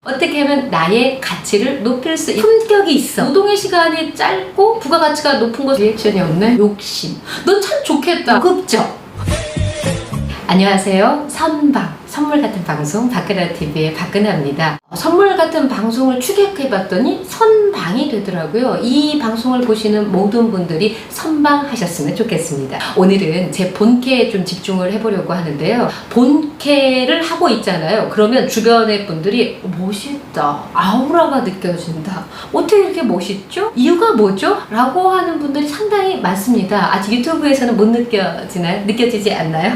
어떻게 하면 나의 가치를 높일 수 있는 품격이 있어. 노동의 시간이 짧고 부가가치가 높은 것 리액션이 없네? 욕심. 넌 참 좋겠다. 고급져. 안녕하세요. 선방. 선물 같은 방송 박그나TV의 박그나입니다. 선물 같은 방송을 추격해봤더니 선방이 되더라고요. 이 방송을 보시는 모든 분들이 선방하셨으면 좋겠습니다. 오늘은 제 본캐에 좀 집중을 해보려고 하는데요. 본캐를 하고 있잖아요. 그러면 주변의 분들이 멋있다. 아우라가 느껴진다. 어떻게 이렇게 멋있죠? 이유가 뭐죠? 라고 하는 분들이 상당히 많습니다. 아직 유튜브에서는 못 느껴지나요? 느껴지지 않나요?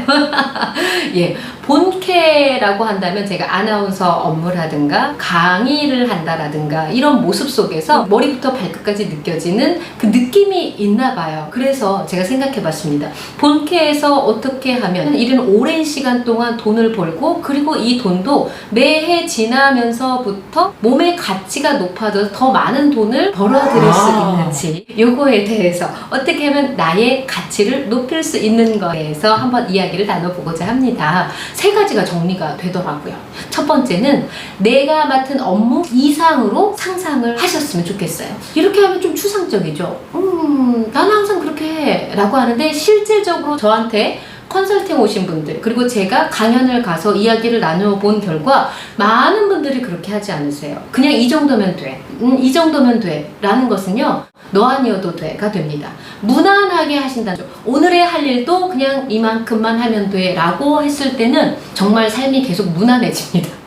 예, 본캐라고 한다면 제가 아나운서 업무라든가 강의를 한다라든가 이런 모습 속에서 머리부터 발끝까지 느껴지는 그 느낌이 있나 봐요. 그래서 제가 생각해 봤습니다. 본캐에서 어떻게 하면 이런 오랜 시간 동안 돈을 벌고 그리고 이 돈도 매해 지나면서부터 몸의 가치가 높아져서 더 많은 돈을 벌어들일 수 있는지 요거에 대해서 어떻게 하면 나의 가치를 높일 수 있는 거에 대해서 한번 이야기를 나눠보고자 합니다. 세 가지가 정리가 되더라고요. 첫 번째는 내가 맡은 업무 이상으로 상상을 하셨으면 좋겠어요. 이렇게 하면 좀 추상적이죠. 나는 항상 그렇게 해 라고 하는데 실질적으로 저한테 컨설팅 오신 분들 그리고 제가 강연을 가서 이야기를 나눠본 결과 많은 분들이 그렇게 하지 않으세요. 그냥 이 정도면 돼. 이 정도면 돼 라는 것은요. 너 아니어도 돼가 됩니다. 무난하게 하신다죠. 오늘의 할 일도 그냥 이만큼만 하면 돼 라고 했을 때는 정말 삶이 계속 무난해집니다.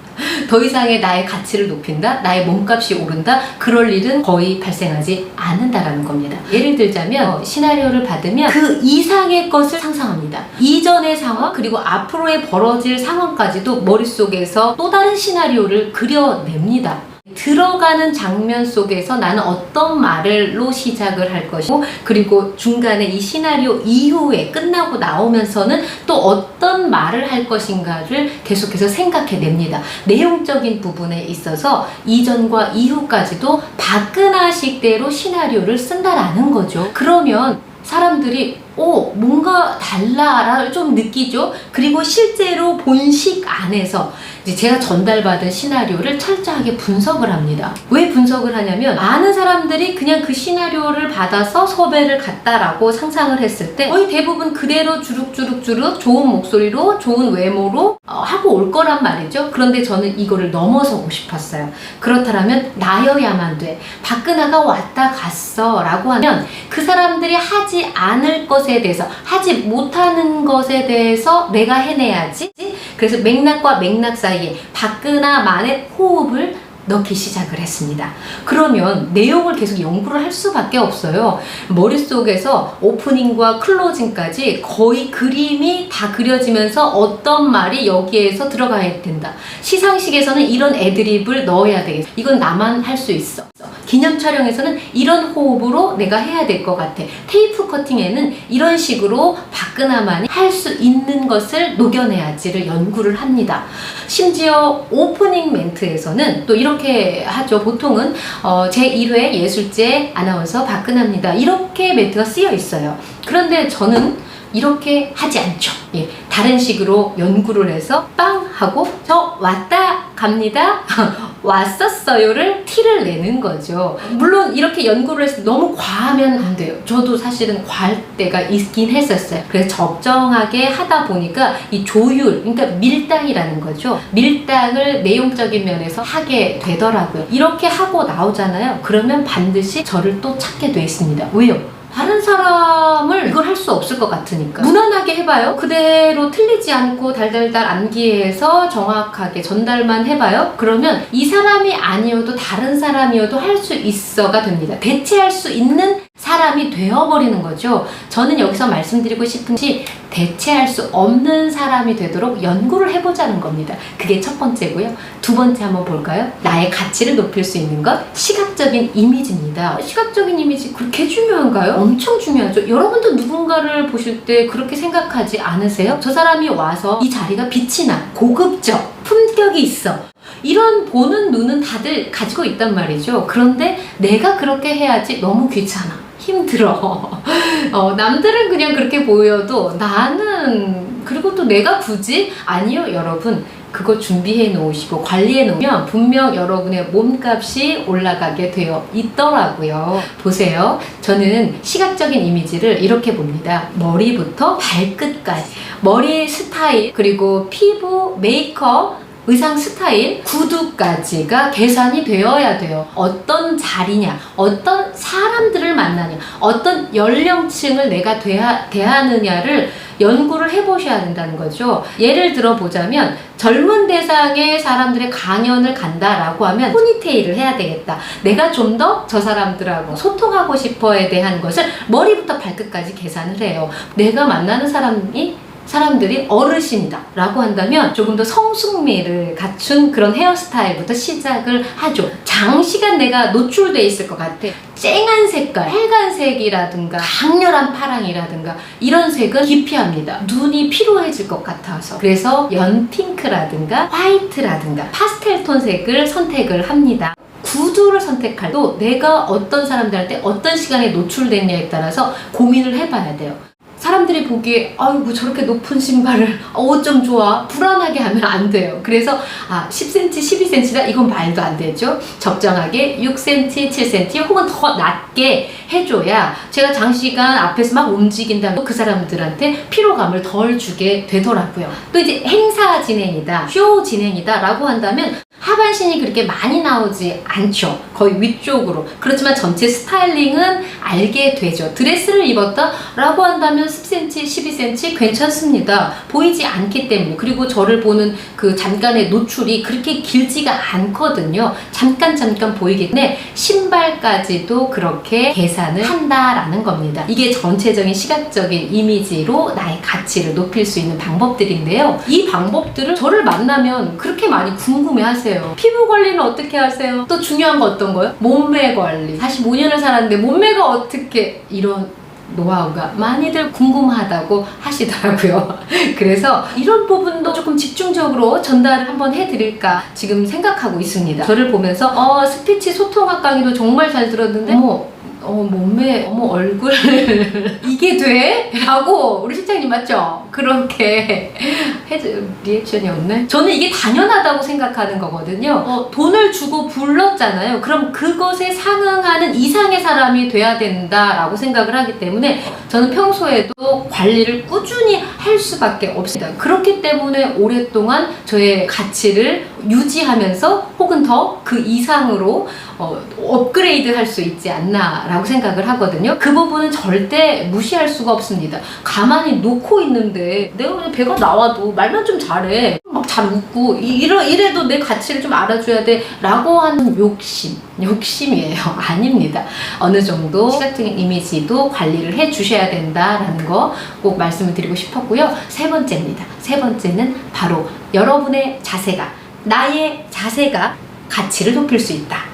더 이상의 나의 가치를 높인다, 나의 몸값이 오른다, 그럴 일은 거의 발생하지 않는다라는 겁니다. 예를 들자면 시나리오를 받으면 그 이상의 것을 상상합니다. 이전의 상황 그리고 앞으로의 벌어질 상황까지도 머릿속에서 또 다른 시나리오를 그려냅니다. 들어가는 장면 속에서 나는 어떤 말로 시작을 할 것이고 그리고 중간에 이 시나리오 이후에 끝나고 나오면서는 또 어떤 말을 할 것인가를 계속해서 생각해냅니다. 내용적인 부분에 있어서 이전과 이후까지도 박근하식대로 시나리오를 쓴다라는 거죠. 그러면 사람들이 뭔가 달라를 좀 느끼죠. 그리고 실제로 본식 안에서 이제 제가 전달받은 시나리오를 철저하게 분석을 합니다. 왜 분석을 하냐면 많은 사람들이 그냥 그 시나리오를 받아서 섭외를 갔다라고 상상을 했을 때 거의 대부분 그대로 주룩주룩 좋은 목소리로 좋은 외모로 하고 올 거란 말이죠. 그런데 저는 이거를 넘어서고 싶었어요. 그렇다면 나여야만 돼. 박근아가 왔다 갔어 라고 하면 그 사람들이 하지 않을 것에 대해서 하지 못하는 것에 대해서 내가 해내야지. 그래서 맥락과 맥락 사이에 박근아만의 호흡을 넣기 시작을 했습니다. 그러면 내용을 계속 연구를 할 수밖에 없어요. 머릿속에서 오프닝과 클로징까지 거의 그림이 다 그려지면서 어떤 말이 여기에서 들어가야 된다. 시상식에서는 이런 애드립을 넣어야 되겠어. 이건 나만 할 수 있어. 기념 촬영에서는 이런 호흡으로 내가 해야 될 것 같아. 테이프 커팅에는 이런 식으로 박근아만이 할 수 있는 것을 녹여내야지를 연구를 합니다. 심지어 오프닝 멘트에서는 또 이렇게 하죠. 보통은 제1회 예술제 아나운서 박근아입니다. 이렇게 멘트가 쓰여 있어요. 그런데 저는 이렇게 하지 않죠. 예, 다른 식으로 연구를 해서 빵 하고 저 왔다 갑니다. 왔었어요를 티를 내는 거죠. 물론 이렇게 연구를 해서 너무 과하면 안 돼요. 저도 사실은 과할 때가 있긴 했었어요. 그래서 적정하게 하다 보니까 이 조율, 그러니까 밀당이라는 거죠. 밀당을 내용적인 면에서 하게 되더라고요. 이렇게 하고 나오잖아요. 그러면 반드시 저를 또 찾게 돼 있습니다. 왜요? 다른 사람을 이걸 할 수 없을 것 같으니까 무난하게 해봐요. 그대로 틀리지 않고 달달달 암기해서 정확하게 전달만 해봐요. 그러면 이 사람이 아니어도 다른 사람이어도 할 수 있어가 됩니다. 대체할 수 있는 사람이 되어버리는 거죠. 저는 여기서 말씀드리고 싶은 것이 대체할 수 없는 사람이 되도록 연구를 해보자는 겁니다. 그게 첫 번째고요. 두 번째 한번 볼까요? 나의 가치를 높일 수 있는 것, 시각적인 이미지입니다. 시각적인 이미지 그렇게 중요한가요? 엄청 중요하죠. 여러분도 누군가를 보실 때 그렇게 생각하지 않으세요? 저 사람이 와서 이 자리가 빛이 나, 고급져, 품격이 있어. 이런 보는 눈은 다들 가지고 있단 말이죠. 그런데 내가 그렇게 해야지 너무 귀찮아. 힘들어. 남들은 그냥 그렇게 보여도 나는 그리고 또 내가 굳이 아니요 여러분 그거 준비해 놓으시고 관리해 놓으면 분명 여러분의 몸값이 올라가게 되어 있더라고요. 보세요. 저는 시각적인 이미지를 이렇게 봅니다. 머리부터 발끝까지 머리 스타일, 그리고 피부, 메이크업, 의상 스타일, 구두까지가 계산이 되어야 돼요. 어떤 자리냐, 어떤 사람들을 만나냐, 어떤 연령층을 내가 대하느냐를 연구를 해보셔야 된다는 거죠. 예를 들어 보자면 젊은 대상의 사람들의 강연을 간다라고 하면 포니테일을 해야 되겠다. 내가 좀 더 저 사람들하고 소통하고 싶어에 대한 것을 머리부터 발끝까지 계산을 해요. 내가 만나는 사람들이 어르신이다 라고 한다면 조금 더 성숙미를 갖춘 그런 헤어스타일부터 시작을 하죠. 장시간 내가 노출돼 있을 것 같아. 쨍한 색깔, 빨간색이라든가 강렬한 파랑이라든가 이런 색은 기피합니다. 눈이 피로해질 것 같아서. 그래서 연핑크라든가 화이트라든가 파스텔 톤 색을 선택을 합니다. 구두를 선택할 때도 내가 어떤 사람들한테 어떤 시간에 노출됐냐에 따라서 고민을 해봐야 돼요. 사람들이 보기에 아이고 저렇게 높은 신발을 어쩜 좋아, 불안하게 하면 안 돼요. 그래서 10cm, 12cm다 이건 말도 안 되죠. 적정하게 6cm, 7cm 혹은 더 낮게 해줘야 제가 장시간 앞에서 막 움직인다면 그 사람들한테 피로감을 덜 주게 되더라고요. 또 이제 행사 진행이다, 쇼 진행이다 라고 한다면 하반신이 그렇게 많이 나오지 않죠. 거의 위쪽으로. 그렇지만 전체 스타일링은 알게 되죠. 드레스를 입었다 라고 한다면 10cm, 12cm 괜찮습니다. 보이지 않기 때문에. 그리고 저를 보는 그 잠깐의 노출이 그렇게 길지가 않거든요. 잠깐 보이기 때문에 신발까지도 그렇게 계산을 한다라는 겁니다. 이게 전체적인 시각적인 이미지로 나의 가치를 높일 수 있는 방법들인데요. 이 방법들을 저를 만나면 그렇게 많이 궁금해하세요. 피부 관리는 어떻게 하세요? 또 중요한 거 어떤 거요? 몸매 관리. 45년을 살았는데 몸매가 어떻게, 이런 노하우가 많이들 궁금하다고 하시더라고요. 그래서 이런 부분도 조금 집중적으로 전달을 한번 해드릴까 지금 생각하고 있습니다. 저를 보면서 스피치 소통학 강의도 정말 잘 들었는데 몸매, 얼굴 이게 돼? 라고 우리 실장님 맞죠? 그렇게 리액션이 없네? 저는 이게 당연하다고 생각하는 거거든요. 돈을 주고 불렀잖아요. 그럼 그것에 상응하는 이상의 사람이 돼야 된다라고 생각을 하기 때문에 저는 평소에도 관리를 꾸준히 할 수밖에 없습니다. 그렇기 때문에 오랫동안 저의 가치를 유지하면서 혹은 더 그 이상으로 업그레이드 할 수 있지 않나 라고 생각을 하거든요. 그 부분은 절대 무시할 수가 없습니다. 가만히 놓고 있는데 내가 그냥 배가 나와도 말만 좀 잘해, 막 잘 웃고 이래도 내 가치를 좀 알아줘야 돼 라고 하는 욕심이에요. 아닙니다. 어느 정도 시각적인 이미지도 관리를 해 주셔야 된다라는 거 꼭 말씀을 드리고 싶었고요. 세 번째입니다. 세 번째는 바로 여러분의 자세가, 나의 자세가 가치를 높일 수 있다.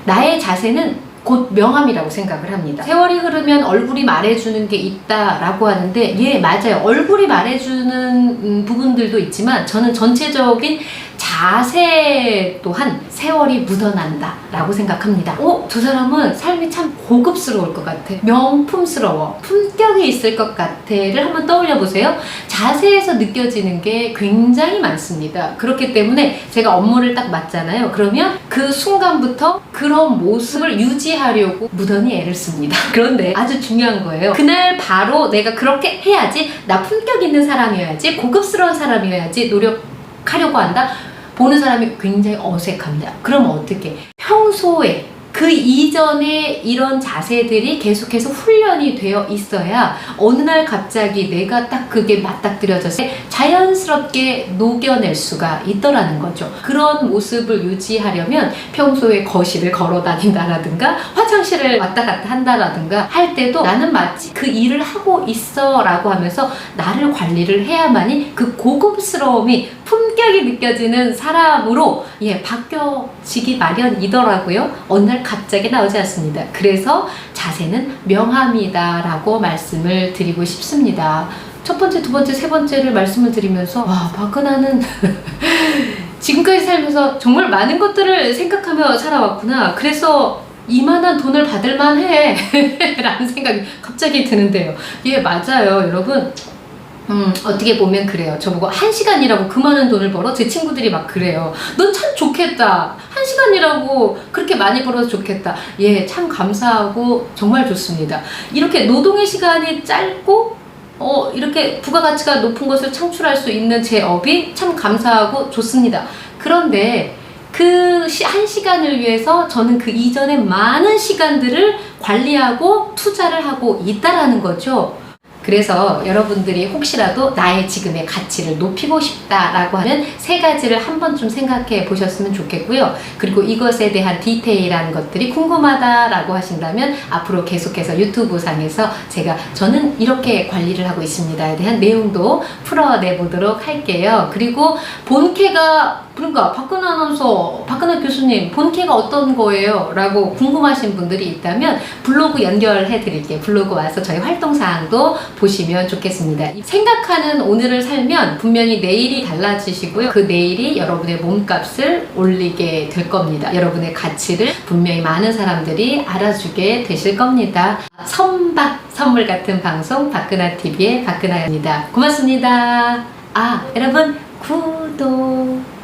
나의 자세는 곧 명함이라고 생각을 합니다. 세월이 흐르면 얼굴이 말해주는 게 있다라고 하는데, 예, 맞아요. 얼굴이 말해주는 부분들도 있지만 저는 전체적인 자세 또한 세월이 묻어난다 라고 생각합니다. 저 사람은 삶이 참 고급스러울 것 같아, 명품스러워, 품격이 있을 것 같아를 한번 떠올려 보세요. 자세에서 느껴지는 게 굉장히 많습니다. 그렇기 때문에 제가 업무를 딱 맡잖아요. 그러면 그 순간부터 그런 모습을 유지하려고 무던히 애를 씁니다. 그런데 아주 중요한 거예요. 그날 바로 내가 그렇게 해야지, 나 품격 있는 사람이어야지, 고급스러운 사람이어야지 노력하려고 한다. 보는 사람이 굉장히 어색합니다. 그럼 어떻게? 평소에 그 이전에 이런 자세들이 계속해서 훈련이 되어 있어야 어느 날 갑자기 내가 딱 그게 맞닥뜨려져서 자연스럽게 녹여낼 수가 있더라는 거죠. 그런 모습을 유지하려면 평소에 거실을 걸어 다닌다라든가 화장실을 왔다 갔다 한다라든가 할 때도 나는 마치 그 일을 하고 있어 라고 하면서 나를 관리를 해야만이 그 고급스러움이, 품격이 느껴지는 사람으로 바뀌어지기 마련이더라고요. 어느 날 갑자기 나오지 않습니다. 그래서 자세는 명함이다 라고 말씀을 드리고 싶습니다. 첫 번째, 두 번째, 세 번째를 말씀을 드리면서 박은하는 지금까지 살면서 정말 많은 것들을 생각하며 살아왔구나. 그래서 이만한 돈을 받을 만해 라는 생각이 갑자기 드는데요. 예, 맞아요. 여러분, 어떻게 보면 그래요. 저보고 1시간이라고 그 많은 돈을 벌어? 제 친구들이 막 그래요. 넌 참 좋겠다. 1시간이라고 그렇게 많이 벌어서 좋겠다. 예, 참 감사하고 정말 좋습니다. 이렇게 노동의 시간이 짧고 이렇게 부가가치가 높은 것을 창출할 수 있는 제 업이 참 감사하고 좋습니다. 그런데 그 1시간을 위해서 저는 그 이전에 많은 시간들을 관리하고 투자를 하고 있다라는 거죠. 그래서 여러분들이 혹시라도 나의 지금의 가치를 높이고 싶다라고 하면 3가지를 한 번쯤 생각해 보셨으면 좋겠고요. 그리고 이것에 대한 디테일한 것들이 궁금하다라고 하신다면 앞으로 계속해서 유튜브 상에서 저는 이렇게 관리를 하고 있습니다에 대한 내용도 풀어내 보도록 할게요. 그리고 본캐가 그러니까 박근혜 아나운서, 박근혜 교수님 본캐가 어떤 거예요? 라고 궁금하신 분들이 있다면 블로그 연결해 드릴게요. 블로그 와서 저희 활동사항도 보시면 좋겠습니다. 생각하는 오늘을 살면 분명히 내일이 달라지시고요. 그 내일이 여러분의 몸값을 올리게 될 겁니다. 여러분의 가치를 분명히 많은 사람들이 알아주게 되실 겁니다. 선물 같은 방송 박근혜TV의 박근혜입니다. 고맙습니다. 여러분 구독